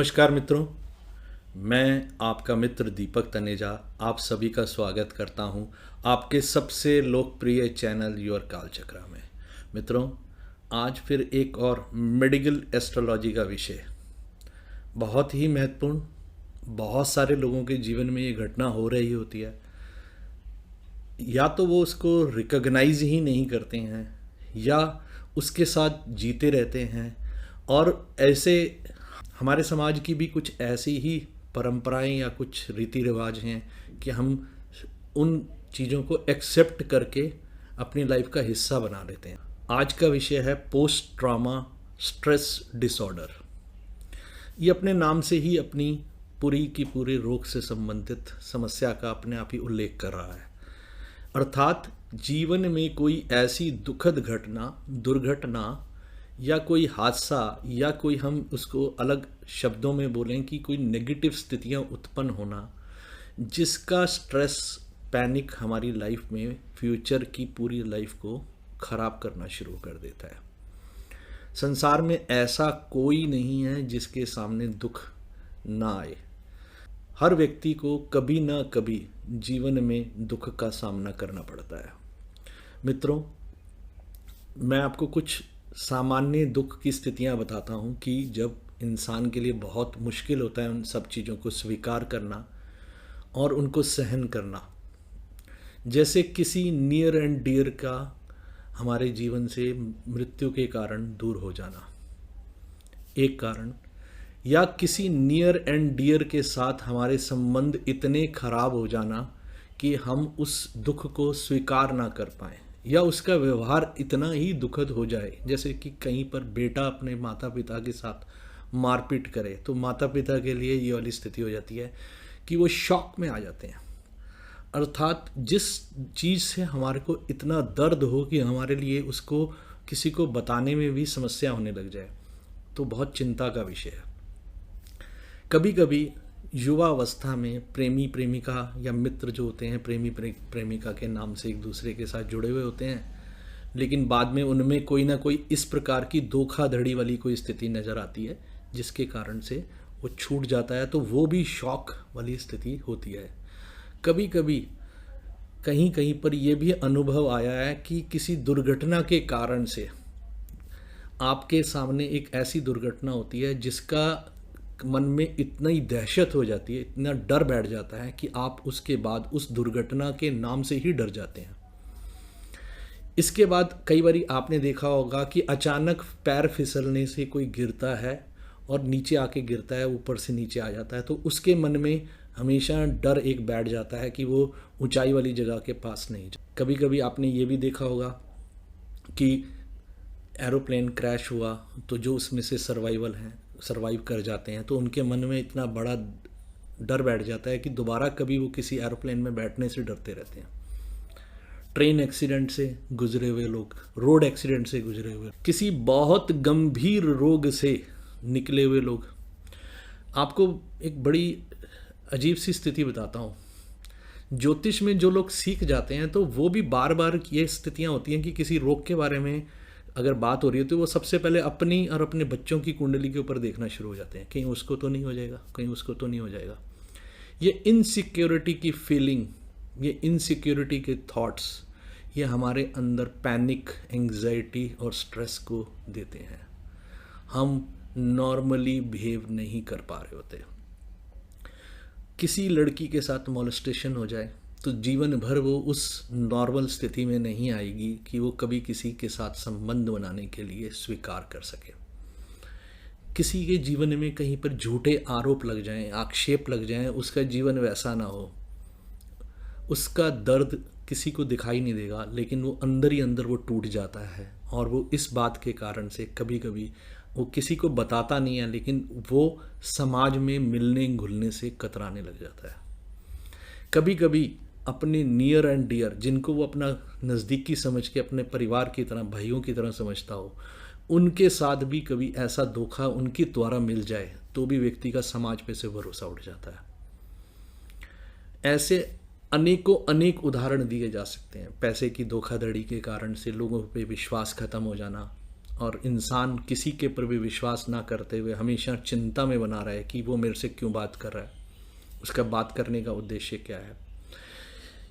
नमस्कार मित्रों। मैं आपका मित्र दीपक तनेजा आप सभी का स्वागत करता हूं आपके सबसे लोकप्रिय चैनल योर कालचक्र में। मित्रों, आज फिर एक और मेडिकल एस्ट्रोलॉजी का विषय, बहुत ही महत्वपूर्ण। बहुत सारे लोगों के जीवन में ये घटना हो रही होती है, या तो वो उसको रिकॉग्नाइज ही नहीं करते हैं या उसके साथ जीते रहते हैं। और ऐसे हमारे समाज की भी कुछ ऐसी ही परंपराएं या कुछ रीति रिवाज हैं कि हम उन चीज़ों को एक्सेप्ट करके अपनी लाइफ का हिस्सा बना लेते हैं। आज का विषय है पोस्ट ट्रॉमा स्ट्रेस डिसऑर्डर। ये अपने नाम से ही अपनी पूरी की पूरी रोग से संबंधित समस्या का अपने आप ही उल्लेख कर रहा है। अर्थात जीवन में कोई ऐसी दुखद घटना, दुर्घटना या कोई हादसा, या कोई हम उसको अलग शब्दों में बोलें कि कोई नेगेटिव स्थितियां उत्पन्न होना, जिसका स्ट्रेस, पैनिक हमारी लाइफ में फ्यूचर की पूरी लाइफ को ख़राब करना शुरू कर देता है। संसार में ऐसा कोई नहीं है जिसके सामने दुख ना आए। हर व्यक्ति को कभी ना कभी जीवन में दुख का सामना करना पड़ता है। मित्रों, मैं आपको कुछ सामान्य दुख की स्थितियां बताता हूं कि जब इंसान के लिए बहुत मुश्किल होता है उन सब चीज़ों को स्वीकार करना और उनको सहन करना। जैसे किसी नियर एंड डियर का हमारे जीवन से मृत्यु के कारण दूर हो जाना एक कारण, या किसी नियर एंड डियर के साथ हमारे संबंध इतने खराब हो जाना कि हम उस दुख को स्वीकार ना कर पाएँ, या उसका व्यवहार इतना ही दुखद हो जाए, जैसे कि कहीं पर बेटा अपने माता पिता के साथ मारपीट करे तो माता पिता के लिए ये वाली स्थिति हो जाती है कि वो शॉक में आ जाते हैं। अर्थात जिस चीज़ से हमारे को इतना दर्द हो कि हमारे लिए उसको किसी को बताने में भी समस्या होने लग जाए, तो बहुत चिंता का विषय है। कभी कभी युवा अवस्था में प्रेमी प्रेमिका या मित्र जो होते हैं प्रेमी प्रेमिका के नाम से एक दूसरे के साथ जुड़े हुए होते हैं, लेकिन बाद में उनमें कोई ना कोई इस प्रकार की धोखाधड़ी वाली कोई स्थिति नज़र आती है जिसके कारण से वो छूट जाता है, तो वो भी शॉक वाली स्थिति होती है। कभी कभी कहीं कहीं पर यह भी अनुभव आया है कि किसी दुर्घटना के कारण से आपके सामने एक ऐसी दुर्घटना होती है जिसका मन में इतना ही दहशत हो जाती है, इतना डर बैठ जाता है कि आप उसके बाद उस दुर्घटना के नाम से ही डर जाते हैं। इसके बाद कई बार आपने देखा होगा कि अचानक पैर फिसलने से कोई गिरता है और नीचे आके गिरता है, ऊपर से नीचे आ जाता है, तो उसके मन में हमेशा डर एक बैठ जाता है कि वो ऊंचाई वाली जगह के पास नहीं जा। कभी कभी आपने ये भी देखा होगा कि एरोप्लेन क्रैश हुआ तो जो उसमें से सर्वाइव कर जाते हैं, तो उनके मन में इतना बड़ा डर बैठ जाता है कि दोबारा कभी वो किसी एरोप्लेन में बैठने से डरते रहते हैं। ट्रेन एक्सीडेंट से गुजरे हुए लोग, रोड एक्सीडेंट से गुजरे हुए, किसी बहुत गंभीर रोग से निकले हुए लोग। आपको एक बड़ी अजीब सी स्थिति बताता हूँ। ज्योतिष में जो लोग सीख जाते हैं तो वो भी बार बार ये स्थितियाँ होती हैं कि किसी रोग के बारे में अगर बात हो रही है तो वो सबसे पहले अपनी और अपने बच्चों की कुंडली के ऊपर देखना शुरू हो जाते हैं, कहीं उसको तो नहीं हो जाएगा, कहीं उसको तो नहीं हो जाएगा। ये इनसिक्योरिटी की फीलिंग, ये इनसिक्योरिटी के थॉट्स, ये हमारे अंदर पैनिक, एंग्जाइटी और स्ट्रेस को देते हैं। हम नॉर्मली बिहेव नहीं कर पा रहे होते। किसी लड़की के साथ मॉलेस्टेशन हो जाए तो जीवन भर वो उस नॉर्मल स्थिति में नहीं आएगी कि वो कभी किसी के साथ संबंध बनाने के लिए स्वीकार कर सके। किसी के जीवन में कहीं पर झूठे आरोप लग जाएं, आक्षेप लग जाएं, उसका जीवन वैसा ना हो, उसका दर्द किसी को दिखाई नहीं देगा, लेकिन वो अंदर ही अंदर वो टूट जाता है। और वो इस बात के कारण से कभी कभी वो किसी को बताता नहीं है, लेकिन वो समाज में मिलने घुलने से कतराने लग जाता है। कभी कभी अपने नियर एंड डियर, जिनको वो अपना नज़दीकी समझ के अपने परिवार की तरह, भाइयों की तरह समझता हो, उनके साथ भी कभी ऐसा धोखा उनके द्वारा मिल जाए तो भी व्यक्ति का समाज पे से भरोसा उठ जाता है। ऐसे अनेकों अनेक उदाहरण दिए जा सकते हैं। पैसे की धोखाधड़ी के कारण से लोगों पे विश्वास खत्म हो जाना और इंसान किसी के पर भी विश्वास ना करते हुए हमेशा चिंता में बना रहे कि वो मेरे से क्यों बात कर रहा है, उसका बात करने का उद्देश्य क्या है।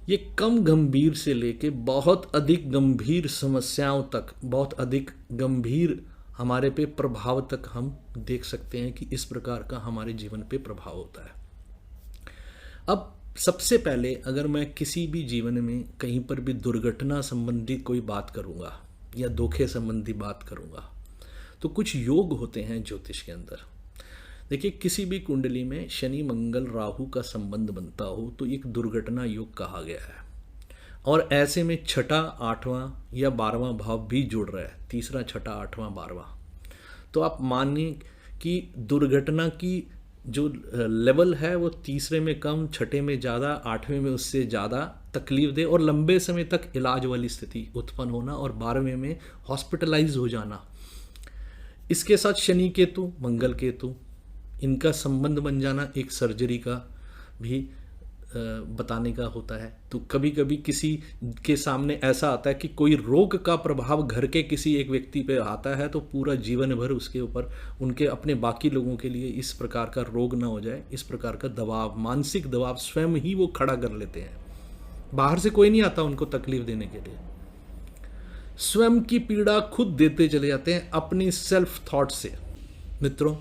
ये कम गंभीर से लेके बहुत अधिक गंभीर समस्याओं तक, बहुत अधिक गंभीर हमारे पे प्रभाव तक हम देख सकते हैं कि इस प्रकार का हमारे जीवन पे प्रभाव होता है। अब सबसे पहले अगर मैं किसी भी जीवन में कहीं पर भी दुर्घटना संबंधी कोई बात करूंगा या धोखे संबंधी बात करूंगा, तो कुछ योग होते हैं ज्योतिष के अंदर। देखिए, किसी भी कुंडली में शनि मंगल राहु का संबंध बनता हो तो एक दुर्घटना योग कहा गया है, और ऐसे में छठा, आठवां या 12वां भाव भी जुड़ रहा है, तीसरा, छठा, आठवां, 12वां। तो आप मानिए कि दुर्घटना की जो लेवल है वो तीसरे में कम, छठे में ज़्यादा, आठवें में उससे ज़्यादा तकलीफ दे और लंबे समय तक इलाज वाली स्थिति उत्पन्न होना, और 12वें में हॉस्पिटलाइज हो जाना। इसके साथ शनि केतु, मंगल केतु, इनका संबंध बन जाना एक सर्जरी का भी बताने का होता है। तो कभी कभी किसी के सामने ऐसा आता है कि कोई रोग का प्रभाव घर के किसी एक व्यक्ति पे आता है, तो पूरा जीवन भर उसके ऊपर, उनके अपने बाकी लोगों के लिए इस प्रकार का रोग ना हो जाए, इस प्रकार का दबाव, मानसिक दबाव स्वयं ही वो खड़ा कर लेते हैं। बाहर से कोई नहीं आता उनको तकलीफ देने के लिए, स्वयं की पीड़ा खुद देते चले जाते हैं अपनी सेल्फ थॉट से। मित्रों,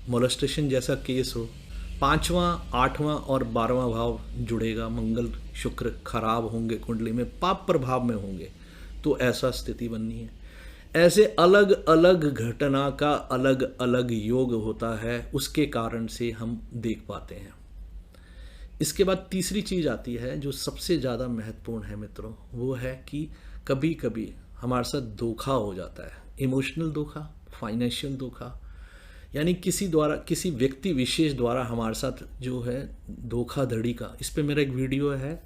मोलेस्टेशन जैसा केस हो, 5वां, 8वां और 12वां भाव जुड़ेगा, मंगल शुक्र खराब होंगे, कुंडली में पाप प्रभाव में होंगे, तो ऐसा स्थिति बननी है। ऐसे अलग अलग घटना का अलग अलग योग होता है, उसके कारण से हम देख पाते हैं। इसके बाद तीसरी चीज आती है जो सबसे ज़्यादा महत्वपूर्ण है मित्रों, वो है कि कभी कभी हमारे साथ धोखा हो जाता है, इमोशनल धोखा, फाइनेंशियल धोखा, यानी किसी द्वारा, किसी व्यक्ति विशेष द्वारा हमारे साथ जो है धोखाधड़ी का। इस पे मेरा एक वीडियो है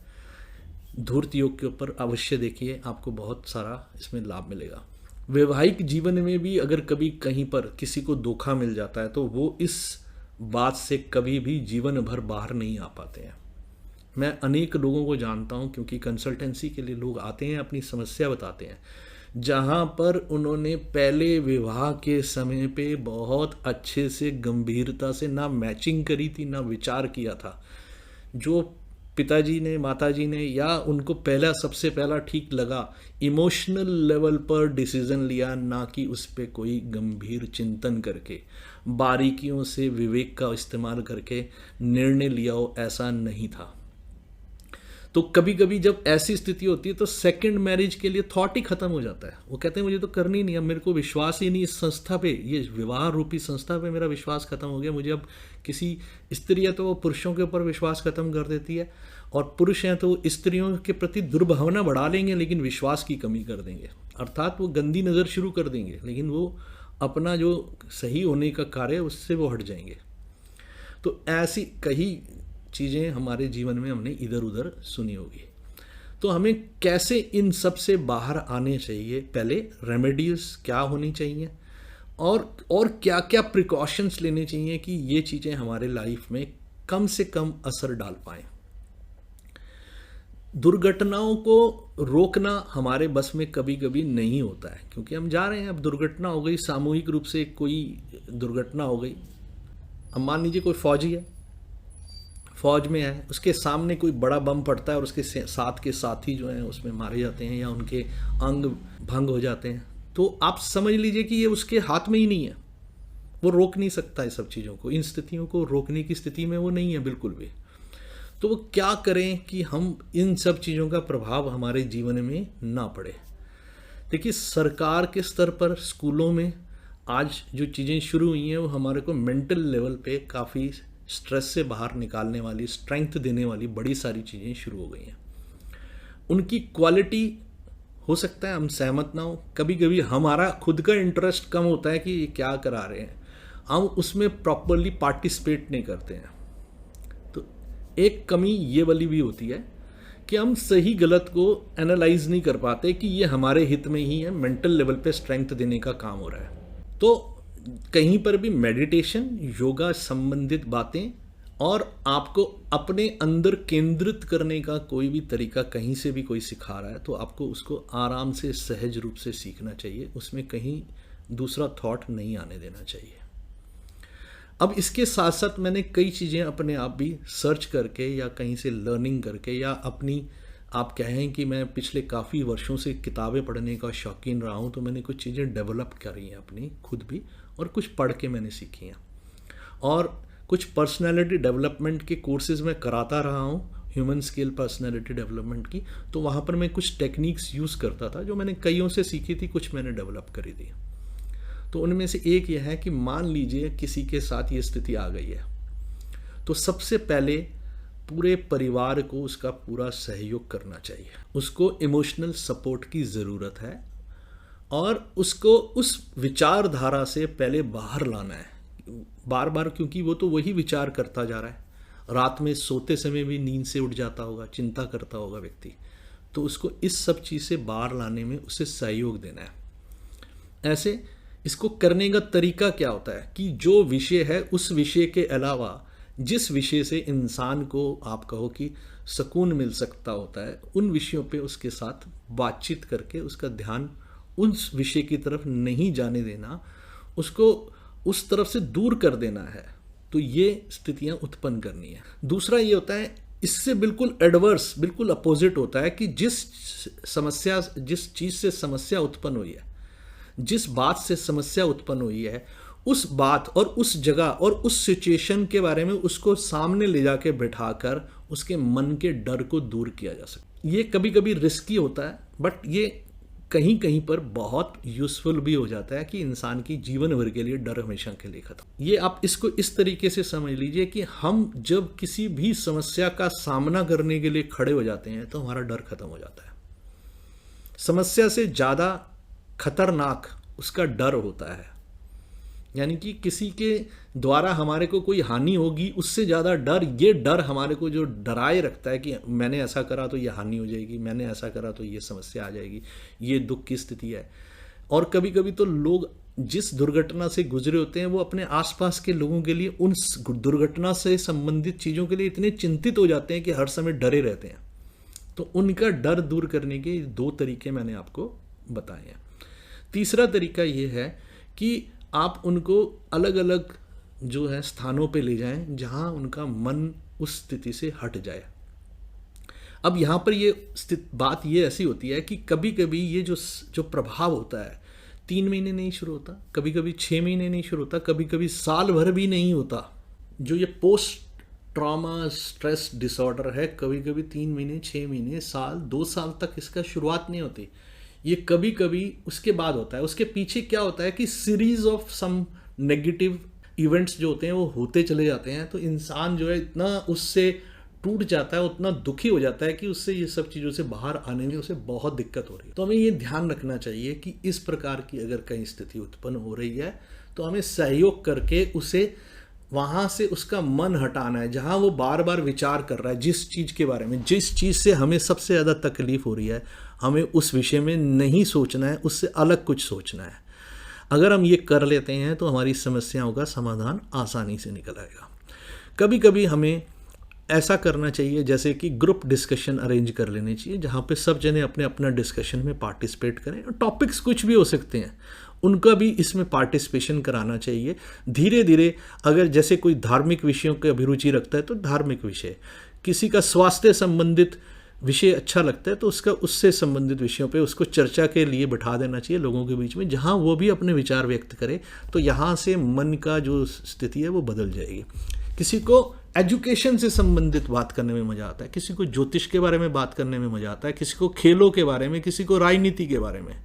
धूर्त योग के ऊपर, अवश्य देखिए, आपको बहुत सारा इसमें लाभ मिलेगा। वैवाहिक जीवन में भी अगर कभी कहीं पर किसी को धोखा मिल जाता है तो वो इस बात से कभी भी जीवन भर बाहर नहीं आ पाते हैं। मैं अनेक लोगों को जानता हूं, क्योंकि कंसल्टेंसी के लिए लोग आते हैं, अपनी समस्या बताते हैं, जहां पर उन्होंने पहले विवाह के समय पे बहुत अच्छे से गंभीरता से ना मैचिंग करी थी, ना विचार किया था। जो पिताजी ने, माताजी ने, या उनको पहला, सबसे पहला ठीक लगा, इमोशनल लेवल पर डिसीजन लिया, ना कि उस पर कोई गंभीर चिंतन करके, बारीकियों से विवेक का इस्तेमाल करके निर्णय लिया हो, ऐसा नहीं था। तो कभी कभी जब ऐसी स्थिति होती है तो सेकंड मैरिज के लिए थॉट ही खत्म हो जाता है। वो कहते हैं मुझे तो करनी नहीं, अब मेरे को विश्वास ही नहीं इस संस्था पे, ये विवाह रूपी संस्था पे मेरा विश्वास खत्म हो गया, मुझे अब किसी स्त्री है तो वो पुरुषों के ऊपर विश्वास खत्म कर देती है, और पुरुष हैं तो स्त्रियों के प्रति दुर्भावना बढ़ा लेंगे लेकिन विश्वास की कमी कर देंगे, अर्थात वो गंदी नज़र शुरू कर देंगे, लेकिन वो अपना जो सही होने का कार्य है उससे वो हट जाएंगे। तो ऐसी कई चीज़ें हमारे जीवन में हमने इधर उधर सुनी होगी। तो हमें कैसे इन सब से बाहर आने चाहिए, पहले रेमेडीज क्या होनी चाहिए, और क्या क्या प्रिकॉशंस लेने चाहिए कि ये चीज़ें हमारे लाइफ में कम से कम असर डाल पाएँ। दुर्घटनाओं को रोकना हमारे बस में कभी कभी नहीं होता है, क्योंकि हम जा रहे हैं, अब दुर्घटना हो गई, सामूहिक रूप से कोई दुर्घटना हो गई। अब मान लीजिए कोई फौजी है, फौज में है, उसके सामने कोई बड़ा बम पड़ता है और उसके साथ के साथी जो हैं उसमें मारे जाते हैं या उनके अंग भंग हो जाते हैं, तो आप समझ लीजिए कि ये उसके हाथ में ही नहीं है, वो रोक नहीं सकता इस सब चीज़ों को, इन स्थितियों को रोकने की स्थिति में वो नहीं है बिल्कुल भी। तो वो क्या करें कि हम इन सब चीज़ों का प्रभाव हमारे जीवन में ना पड़े। देखिए, सरकार के स्तर पर, स्कूलों में आज जो चीज़ें शुरू हुई हैं वो हमारे को मेंटल लेवल पे काफ़ी स्ट्रेस से बाहर निकालने वाली, स्ट्रेंथ देने वाली बड़ी सारी चीज़ें शुरू हो गई हैं। उनकी क्वालिटी हो सकता है हम सहमत ना हो, कभी कभी हमारा खुद का इंटरेस्ट कम होता है कि ये क्या करा रहे हैं, हम उसमें प्रॉपरली पार्टिसिपेट नहीं करते हैं। तो एक कमी ये वाली भी होती है कि हम सही गलत को एनालाइज नहीं कर पाते कि ये हमारे हित में ही है, मेंटल लेवल पे स्ट्रेंथ देने का काम हो रहा है। तो कहीं पर भी मेडिटेशन, योगा संबंधित बातें और आपको अपने अंदर केंद्रित करने का कोई भी तरीका कहीं से भी कोई सिखा रहा है तो आपको उसको आराम से, सहज रूप से सीखना चाहिए। उसमें कहीं दूसरा थॉट नहीं आने देना चाहिए। अब इसके साथ साथ मैंने कई चीज़ें अपने आप भी सर्च करके या कहीं से लर्निंग करके या अपनी, आप कहें कि मैं पिछले काफ़ी वर्षों से किताबें पढ़ने का शौकीन रहा हूँ, तो मैंने कुछ चीज़ें डेवलप करी हैं अपनी खुद भी, और कुछ पढ़ के मैंने सीखी हैं। और कुछ पर्सनैलिटी डेवलपमेंट के कोर्सेज़ मैं कराता रहा हूँ, ह्यूमन स्किल पर्सनैलिटी डेवलपमेंट की, तो वहाँ पर मैं कुछ टेक्निक्स यूज़ करता था जो मैंने कईयों से सीखी थी, कुछ मैंने डेवलप करी थी। तो उनमें से एक यह है कि मान लीजिए किसी के साथ ये स्थिति आ गई है, तो सबसे पहले पूरे परिवार को उसका पूरा सहयोग करना चाहिए। उसको इमोशनल सपोर्ट की ज़रूरत है और उसको उस विचारधारा से पहले बाहर लाना है बार बार, क्योंकि वो तो वही विचार करता जा रहा है। रात में सोते समय भी नींद से उठ जाता होगा, चिंता करता होगा व्यक्ति, तो उसको इस सब चीज़ से बाहर लाने में उसे सहयोग देना है। ऐसे इसको करने का तरीका क्या होता है कि जो विषय है उस विषय के अलावा जिस विषय से इंसान को आप कहो कि सुकून मिल सकता होता है, उन विषयों पे उसके साथ बातचीत करके उसका ध्यान उस विषय की तरफ नहीं जाने देना, उसको उस तरफ से दूर कर देना है। तो ये स्थितियां उत्पन्न करनी है। दूसरा ये होता है, इससे बिल्कुल एडवर्स, बिल्कुल अपोजिट होता है कि जिस चीज़ से समस्या उत्पन्न हुई है, जिस बात से समस्या उत्पन्न हुई है, उस बात और उस जगह और उस सिचुएशन के बारे में उसको सामने ले जाके बिठाकर उसके मन के डर को दूर किया जा सकता है। ये कभी कभी रिस्की होता है, बट ये कहीं कहीं पर बहुत यूज़फुल भी हो जाता है कि इंसान की जीवन भर के लिए डर हमेशा के लिए खत्म। ये आप इसको इस तरीके से समझ लीजिए कि हम जब किसी भी समस्या का सामना करने के लिए खड़े हो जाते हैं तो हमारा डर खत्म हो जाता है। समस्या से ज़्यादा खतरनाक उसका डर होता है, यानी कि किसी के द्वारा हमारे को कोई हानि होगी, उससे ज़्यादा डर, ये डर हमारे को जो डराए रखता है कि मैंने ऐसा करा तो ये हानि हो जाएगी, मैंने ऐसा करा तो ये समस्या आ जाएगी, ये दुख की स्थिति है। और कभी कभी तो लोग जिस दुर्घटना से गुजरे होते हैं वो अपने आसपास के लोगों के लिए उन दुर्घटना से संबंधित चीज़ों के लिए इतने चिंतित हो जाते हैं कि हर समय डरे रहते हैं। तो उनका डर दूर करने के 2 तरीके मैंने आपको बताए हैं। तीसरा तरीका ये है कि आप उनको अलग अलग जो है स्थानों पे ले जाएं जहां उनका मन उस स्थिति से हट जाए। अब यहाँ पर ये बात ये ऐसी होती है कि कभी कभी ये जो प्रभाव होता है 3 महीने नहीं शुरू होता, कभी कभी 6 महीने नहीं शुरू होता, कभी कभी साल भर भी नहीं होता। जो ये पोस्ट ट्रॉमा स्ट्रेस डिसऑर्डर है, कभी कभी 3 महीने, 6 महीने, साल, 2 साल तक इसका शुरुआत नहीं होती। ये कभी कभी उसके बाद होता है। उसके पीछे क्या होता है कि series of some negative events जो होते हैं वो होते चले जाते हैं। तो इंसान जो है इतना उससे टूट जाता है, उतना दुखी हो जाता है कि उससे ये सब चीज़ों से बाहर आने में उसे बहुत दिक्कत हो रही है। तो हमें ये ध्यान रखना चाहिए कि इस प्रकार की अगर कहीं स्थिति उत्पन्न हो रही है तो हमें सहयोग करके उसे वहाँ से उसका मन हटाना है, जहाँ वो बार बार विचार कर रहा है जिस चीज़ के बारे में, जिस चीज़ से हमें सबसे ज़्यादा तकलीफ हो रही है, हमें उस विषय में नहीं सोचना है, उससे अलग कुछ सोचना है। अगर हम ये कर लेते हैं तो हमारी समस्याओं का समाधान आसानी से निकल आएगा। कभी कभी हमें ऐसा करना चाहिए जैसे कि ग्रुप डिस्कशन अरेंज कर लेने चाहिए, जहाँ पे सब जने अपने अपना डिस्कशन में पार्टिसिपेट करें। टॉपिक्स कुछ भी हो सकते हैं, उनका भी इसमें पार्टिसिपेशन कराना चाहिए। धीरे धीरे अगर जैसे कोई धार्मिक विषयों की अभिरुचि रखता है तो धार्मिक विषय, किसी का स्वास्थ्य संबंधित विषय अच्छा लगता है तो उससे संबंधित विषयों पे उसको चर्चा के लिए बिठा देना चाहिए लोगों के बीच में, जहाँ वो भी अपने विचार व्यक्त करे। तो यहाँ से मन का जो स्थिति है वो बदल जाएगी। किसी को एजुकेशन से संबंधित बात करने में मज़ा आता है, किसी को ज्योतिष के बारे में बात करने में मज़ा आता है, किसी को खेलों के बारे में, किसी को राजनीति के बारे में,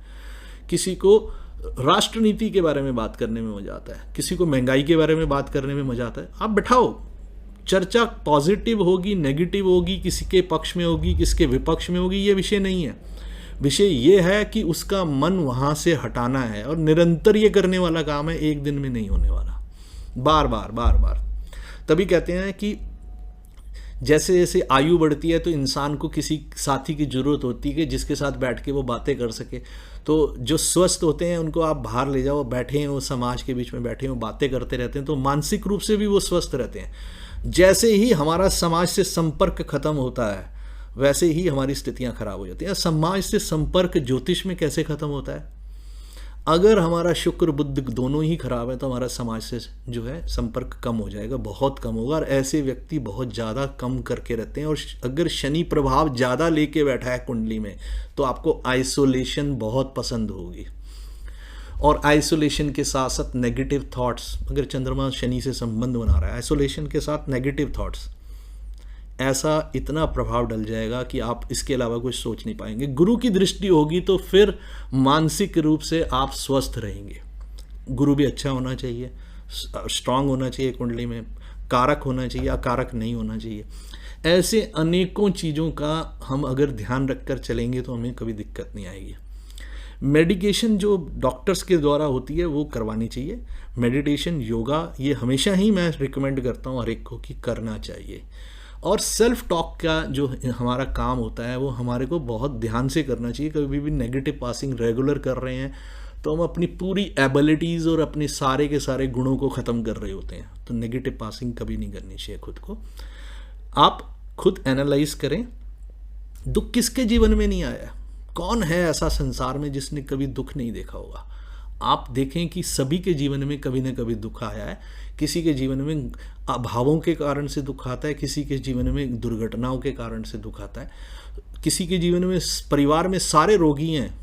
किसी को राष्ट्रनीति के बारे में बात करने में मज़ा आता है, किसी को महंगाई के बारे में बात करने में मज़ा आता है। आप बैठाओ, चर्चा पॉजिटिव होगी, नेगेटिव होगी, किसी के पक्ष में होगी, किसके विपक्ष में होगी, ये विषय नहीं है। विषय ये है कि उसका मन वहाँ से हटाना है, और निरंतर ये करने वाला काम है, एक दिन में नहीं होने वाला, बार बार बार बार। तभी कहते हैं कि जैसे जैसे आयु बढ़ती है तो इंसान को किसी साथी की ज़रूरत होती है कि जिसके साथ बैठ के वो बातें कर सके। तो जो स्वस्थ होते हैं उनको आप बाहर ले जाओ, बैठे हैं वो समाज के बीच में, बैठे हैं वो बातें करते रहते हैं, तो मानसिक रूप से भी वो स्वस्थ रहते हैं। जैसे ही हमारा समाज से संपर्क खत्म होता है वैसे ही हमारी स्थितियां खराब हो जाती हैं। समाज से संपर्क ज्योतिष में कैसे खत्म होता है? अगर हमारा शुक्र बुध दोनों ही खराब है तो हमारा समाज से जो है संपर्क कम हो जाएगा, बहुत कम होगा, और ऐसे व्यक्ति बहुत ज़्यादा कम करके रहते हैं। और अगर शनि प्रभाव ज़्यादा लेके बैठा है कुंडली में तो आपको आइसोलेशन बहुत पसंद होगी। और आइसोलेशन के साथ साथ नेगेटिव थॉट्स, अगर चंद्रमा शनि से संबंध बना रहा है आइसोलेशन के साथ नेगेटिव थॉट्स, ऐसा इतना प्रभाव डल जाएगा कि आप इसके अलावा कुछ सोच नहीं पाएंगे। गुरु की दृष्टि होगी तो फिर मानसिक रूप से आप स्वस्थ रहेंगे। गुरु भी अच्छा होना चाहिए, स्ट्रांग होना चाहिए, कुंडली में कारक होना चाहिए, अकारक नहीं होना चाहिए। ऐसे अनेकों चीज़ों का हम अगर ध्यान रखकर चलेंगे तो हमें कभी दिक्कत नहीं आएगी। मेडिकेशन जो डॉक्टर्स के द्वारा होती है वो करवानी चाहिए। मेडिटेशन, योगा, ये हमेशा ही मैं रिकमेंड करता हूँ हर एक को कि करना चाहिए। और सेल्फ टॉक का जो हमारा काम होता है वो हमारे को बहुत ध्यान से करना चाहिए। कभी भी नेगेटिव पासिंग रेगुलर कर रहे हैं तो हम अपनी पूरी एबिलिटीज़ और अपने सारे के सारे गुणों को ख़त्म कर रहे होते हैं। तो नेगेटिव पासिंग कभी नहीं करनी चाहिए खुद को। आप खुद एनालाइज करें, दुख किसके जीवन में नहीं आया? कौन है ऐसा संसार में जिसने कभी दुख नहीं देखा होगा? आप देखें कि सभी के जीवन में कभी ना कभी दुख आया है। किसी के जीवन में अभावों के कारण से दुख आता है, किसी के जीवन में दुर्घटनाओं के कारण से दुख आता है, किसी के जीवन में परिवार में सारे रोगी हैं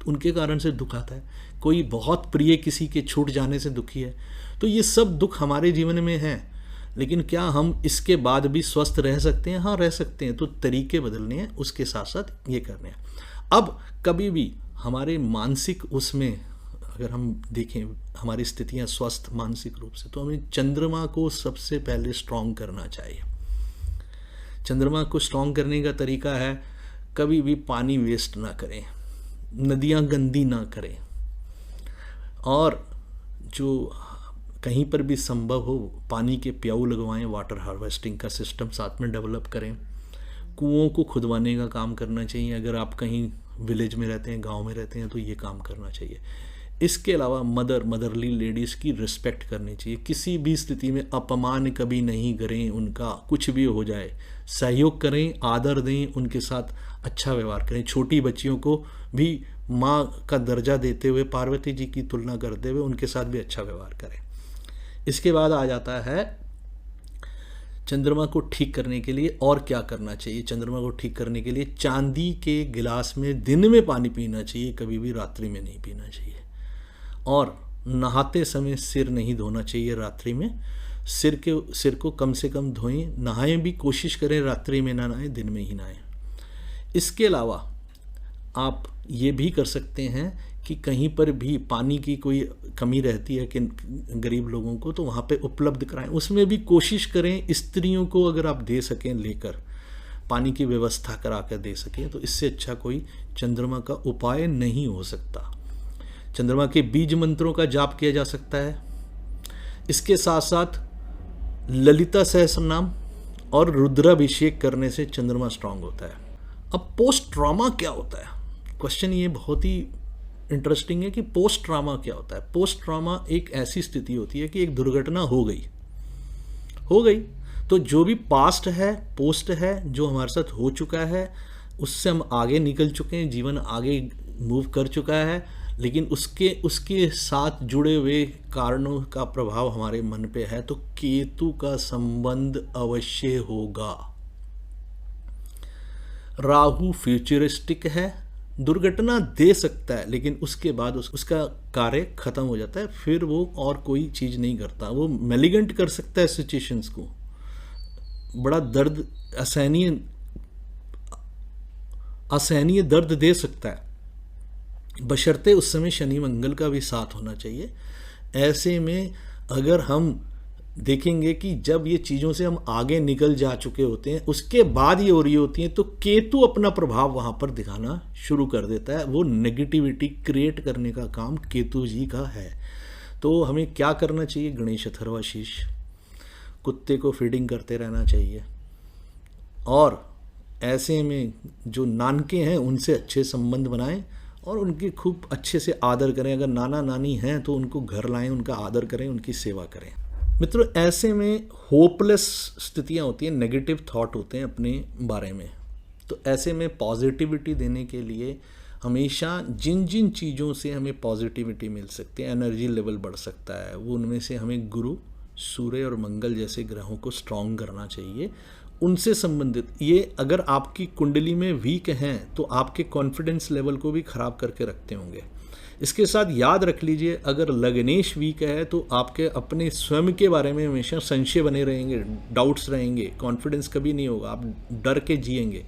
उनके कारण से दुख आता है, कोई बहुत प्रिय किसी के छूट जाने से दुखी है। तो ये सब दुख हमारे जीवन में हैं, लेकिन क्या हम इसके बाद भी स्वस्थ रह सकते हैं? हाँ, रह सकते हैं। तो तरीके बदलने हैं, उसके साथ साथ ये करने हैं। अब कभी भी हमारे मानसिक उसमें अगर हम देखें हमारी स्थितियां स्वस्थ मानसिक रूप से, तो हमें चंद्रमा को सबसे पहले स्ट्रॉन्ग करना चाहिए। चंद्रमा को स्ट्रॉन्ग करने का तरीका है, कभी भी पानी वेस्ट ना करें, नदियां गंदी ना करें, और जो कहीं पर भी संभव हो पानी के प्याऊ लगवाएं, वाटर हार्वेस्टिंग का सिस्टम साथ में डेवलप करें। कुओं को खुदवाने का काम करना चाहिए। अगर आप कहीं विलेज में रहते हैं, गांव में रहते हैं, तो ये काम करना चाहिए। इसके अलावा मदरली लेडीज़ की रिस्पेक्ट करनी चाहिए। किसी भी स्थिति में अपमान कभी नहीं करें उनका, कुछ भी हो जाए सहयोग करें, आदर दें, उनके साथ अच्छा व्यवहार करें। छोटी बच्चियों को भी माँ का दर्जा देते हुए, पार्वती जी की तुलना करते हुए उनके साथ भी अच्छा व्यवहार करें। इसके बाद आ जाता है चंद्रमा को ठीक करने के लिए और क्या करना चाहिए। चंद्रमा को ठीक करने के लिए चांदी के गिलास में दिन में पानी पीना चाहिए, कभी भी रात्रि में नहीं पीना चाहिए। और नहाते समय सिर नहीं धोना चाहिए रात्रि में। सिर को कम से कम धोएं, नहाएं भी कोशिश करें रात्रि में ना नहाएं, दिन में ही नहाएं। इसके अलावा आप ये भी कर सकते हैं कि कहीं पर भी पानी की कोई कमी रहती है कि गरीब लोगों को, तो वहाँ पे उपलब्ध कराएं। उसमें भी कोशिश करें स्त्रियों को अगर आप दे सकें, लेकर पानी की व्यवस्था करा कर दे सकें, तो इससे अच्छा कोई चंद्रमा का उपाय नहीं हो सकता। चंद्रमा के बीज मंत्रों का जाप किया जा सकता है। इसके साथ साथ ललिता सहस्रनाम और रुद्राभिषेक करने से चंद्रमा स्ट्रांग होता है। अब पोस्ट ट्रॉमा क्या होता है? क्वेश्चन ये बहुत ही इंटरेस्टिंग है कि पोस्ट ट्रॉमा क्या होता है। पोस्ट ट्रॉमा एक ऐसी स्थिति होती है कि एक दुर्घटना हो गई तो जो भी पास्ट है, पोस्ट है, जो हमारे साथ हो चुका है, उससे हम आगे निकल चुके हैं, जीवन आगे मूव कर चुका है, लेकिन उसके साथ जुड़े हुए कारणों का प्रभाव हमारे मन पे है, तो केतु का संबंध अवश्य होगा। राहु फ्यूचरिस्टिक है, दुर्घटना दे सकता है, लेकिन उसके बाद उसका कार्य खत्म हो जाता है, फिर वो और कोई चीज़ नहीं करता। वो मेलिगेंट कर सकता है सिचुएशंस को, बड़ा दर्द, असहनीय दर्द दे सकता है, बशर्ते उस समय शनि मंगल का भी साथ होना चाहिए। ऐसे में अगर हम देखेंगे कि जब ये चीज़ों से हम आगे निकल जा चुके होते हैं, उसके बाद ये हो रही होती हैं, तो केतु अपना प्रभाव वहाँ पर दिखाना शुरू कर देता है। वो नेगेटिविटी क्रिएट करने का काम केतु जी का है। तो हमें क्या करना चाहिए? गणेश अथर्वाशीष, कुत्ते को फीडिंग करते रहना चाहिए, और ऐसे में जो नानके हैं उनसे अच्छे संबंध बनाएं और उनकी खूब अच्छे से आदर करें। अगर नाना नानी हैं तो उनको घर लाएं, उनका आदर करें, उनकी सेवा करें। मित्रों, ऐसे में होपलेस स्थितियां होती हैं, नेगेटिव थॉट होते हैं अपने बारे में। तो ऐसे में पॉजिटिविटी देने के लिए हमेशा जिन जिन चीज़ों से हमें पॉजिटिविटी मिल सकती है, एनर्जी लेवल बढ़ सकता है, वो उनमें से हमें गुरु, सूर्य और मंगल जैसे ग्रहों को स्ट्रॉन्ग करना चाहिए। उनसे संबंधित ये अगर आपकी कुंडली में वीक हैं तो आपके कॉन्फिडेंस लेवल को भी ख़राब करके रखते होंगे। इसके साथ याद रख लीजिए, अगर लग्नेश वीक है तो आपके अपने स्वयं के बारे में हमेशा संशय बने रहेंगे, डाउट्स रहेंगे, कॉन्फिडेंस कभी नहीं होगा, आप डर के जिएंगे,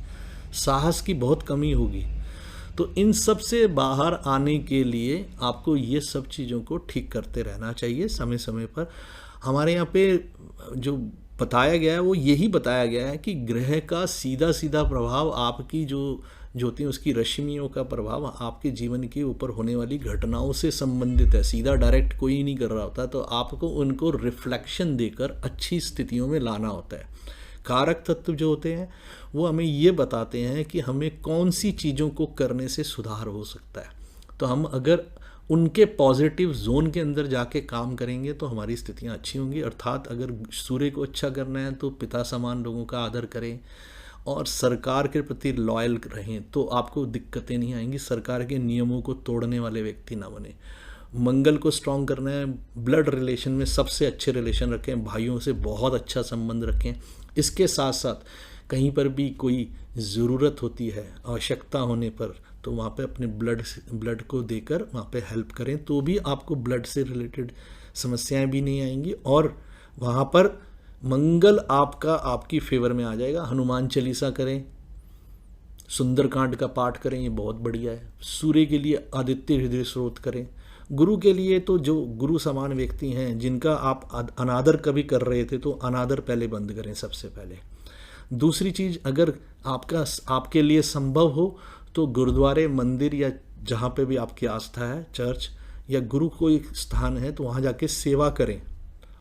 साहस की बहुत कमी होगी। तो इन सब से बाहर आने के लिए आपको ये सब चीज़ों को ठीक करते रहना चाहिए समय समय पर। हमारे यहाँ पे जो बताया गया है वो यही बताया गया है कि ग्रह का सीधा सीधा प्रभाव, आपकी जो होती है उसकी रश्मियों का प्रभाव आपके जीवन के ऊपर होने वाली घटनाओं से संबंधित है। सीधा डायरेक्ट कोई नहीं कर रहा होता, तो आपको उनको रिफ्लेक्शन देकर अच्छी स्थितियों में लाना होता है। कारक तत्व जो होते हैं वो हमें ये बताते हैं कि हमें कौन सी चीज़ों को करने से सुधार हो सकता है। तो हम अगर उनके पॉजिटिव जोन के अंदर जाके काम करेंगे तो हमारी स्थितियां अच्छी होंगी। अर्थात अगर सूर्य को अच्छा करना है तो पिता समान लोगों का आदर करें और सरकार के प्रति लॉयल रहें, तो आपको दिक्कतें नहीं आएंगी। सरकार के नियमों को तोड़ने वाले व्यक्ति ना बने। मंगल को स्ट्रॉन्ग करना है, ब्लड रिलेशन में सबसे अच्छे रिलेशन रखें, भाइयों से बहुत अच्छा संबंध रखें। इसके साथ साथ कहीं पर भी कोई ज़रूरत होती है, आवश्यकता होने पर, तो वहाँ पे अपने ब्लड को देकर वहाँ पे हेल्प करें, तो भी आपको ब्लड से रिलेटेड समस्याएं भी नहीं आएंगी और वहाँ पर मंगल आपकी फेवर में आ जाएगा। हनुमान चालीसा करें, सुंदरकांड का पाठ करें, ये बहुत बढ़िया है। सूर्य के लिए आदित्य हृदय स्रोत करें। गुरु के लिए तो जो गुरु समान व्यक्ति हैं जिनका आप अनादर कभी कर रहे थे, तो अनादर पहले बंद करें सबसे पहले। दूसरी चीज़, अगर आपके लिए संभव हो तो गुरुद्वारे, मंदिर या जहाँ पे भी आपकी आस्था है, चर्च या गुरु कोई स्थान है, तो वहाँ जाके सेवा करें।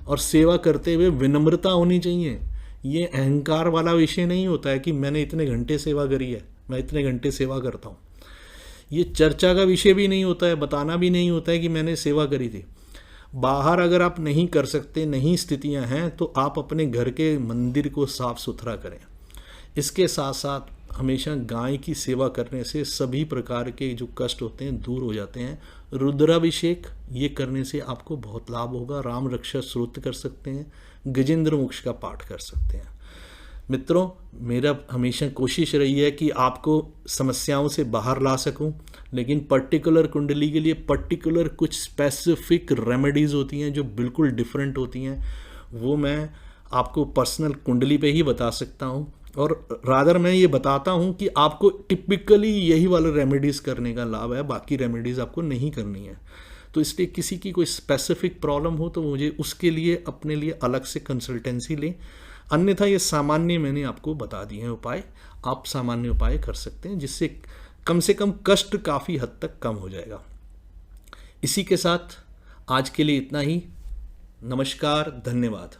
और सेवा करते हुए विनम्रता होनी चाहिए। ये अहंकार वाला विषय नहीं होता है कि मैंने इतने घंटे सेवा करी है, मैं इतने घंटे सेवा करता हूँ। ये चर्चा का विषय भी नहीं होता है, बताना भी नहीं होता है कि मैंने सेवा करी थी। बाहर अगर आप नहीं कर सकते, नहीं स्थितियां हैं, तो आप अपने घर के मंदिर को साफ सुथरा करें। इसके साथ साथ हमेशा गाय की सेवा करने से सभी प्रकार के जो कष्ट होते हैं दूर हो जाते हैं। रुद्राभिषेक ये करने से आपको बहुत लाभ होगा। राम रक्षा स्तोत्र कर सकते हैं, गजेंद्र मोक्ष का पाठ कर सकते हैं। मित्रों, मेरा हमेशा कोशिश रही है कि आपको समस्याओं से बाहर ला सकूं, लेकिन पर्टिकुलर कुंडली के लिए पर्टिकुलर कुछ स्पेसिफिक रेमेडीज़ होती हैं जो बिल्कुल डिफरेंट होती हैं। वो मैं आपको पर्सनल कुंडली पे ही बता सकता हूं, और रादर मैं ये बताता हूं कि आपको टिपिकली यही वाला रेमेडीज़ करने का लाभ है, बाकी रेमेडीज़ आपको नहीं करनी है। तो इसलिए किसी की कोई स्पेसिफिक प्रॉब्लम हो तो मुझे उसके लिए अपने लिए अलग से कंसल्टेंसी लें। अन्यथा ये सामान्य मैंने आपको बता दिए हैं उपाय, आप सामान्य उपाय कर सकते हैं, जिससे कम से कम कष्ट काफ़ी हद तक कम हो जाएगा। इसी के साथ आज के लिए इतना ही। नमस्कार, धन्यवाद।